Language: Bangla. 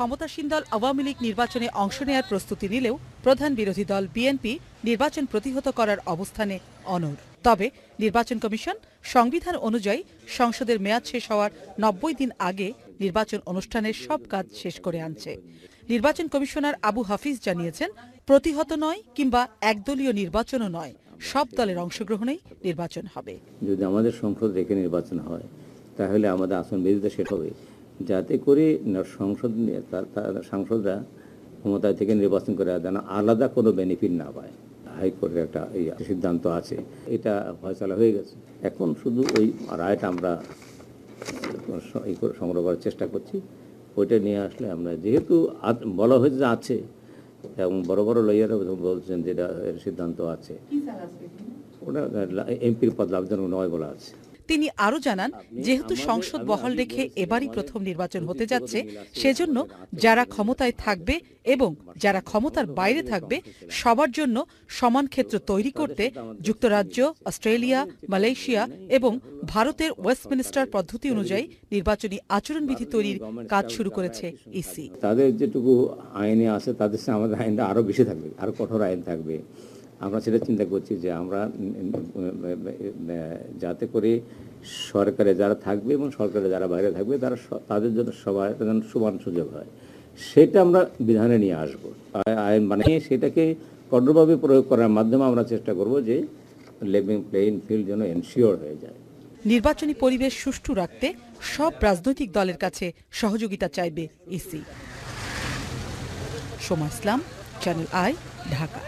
ক্ষমতাসীন দল আওয়ামী লীগ নির্বাচনে অংশ নেয়ার প্রস্তুতি নিলেও প্রধান বিরোধী দল বিএনপি নির্বাচন প্রতিহত করার অবস্থানে অনড়। তবে নির্বাচন কমিশন সংবিধান অনুযায়ী সংসদের মেয়াদ শেষ হওয়ার ৯০ দিন আগে নির্বাচন অনুষ্ঠানের সব কাজ শেষ করে আনছে। নির্বাচন কমিশনার আবু হাফিজ জানিয়েছেন, প্রতিহত নয় কিংবা একদলীয় নির্বাচনও নয়, সব দলের অংশগ্রহণেই নির্বাচন হবে। যদি আমাদের সংসদ রেখে নির্বাচন হয় তাহলে আমাদের আসন বেদিতে সেট হবে, যাতে করে সাংসদরা ক্ষমতা থেকে নির্বাচন করে যেন আলাদা কোনো বেনিফিট না পায়। হাইকোর্টের একটা সিদ্ধান্ত আছে, এটা ফয়সালা হয়ে গেছে। এখন শুধু ওই রায়টা আমরা সংগ্রহ করার চেষ্টা করছি। ওইটা নিয়ে আসলে আমরা, যেহেতু বলা হয়েছে যে আছে এবং বড় বড় লয়াররা বলছেন যেটা সিদ্ধান্ত আছে, ওটা এমপির পদ লাভজনক নয় বলা আছে। তিনি আরও জানান, যেহেতু সংসদ বহাল রেখে এবারই প্রথম নির্বাচন হতে যাচ্ছে, সেজন্য যারা ক্ষমতায় থাকবে এবং যারা ক্ষমতার বাইরে থাকবে সবার জন্য সমান ক্ষেত্র তৈরি করতে যুক্তরাজ্য, অস্ট্রেলিয়া, মালয়েশিয়া এবং ভারতের ওয়েস্টমিনিস্টার পদ্ধতি অনুযায়ী নির্বাচনী আচরণবিধি তৈরির কাজ শুরু করেছে ইসি। তাদের যেটুকু আইনে আছে তাদের সাথে আমাদের আইনটা আরও বেশি থাকবে, আরও কঠোর আইন থাকবে। আমরা সেটা চিন্তা করছি যে আমরা যাতে করে সরকারে যারা থাকবে এবং সরকারে যারা বাইরে থাকবে তাদের জন্য সবার যেন সমান সুযোগ হয়, সেটা আমরা বিধানে নিয়ে আসবো। আইন বানিয়ে সেটাকে কঠোরভাবে প্রয়োগ করার মাধ্যমে আমরা চেষ্টা করব যে লেভেল প্লেইং ফিল্ড যেন এনশিওর হয়ে যায়। নির্বাচনী পরিবেশ সুষ্ঠু রাখতে সব রাজনৈতিক দলের কাছে সহযোগিতা চাইবে EC. Soma Islam, channel I, Dhaka.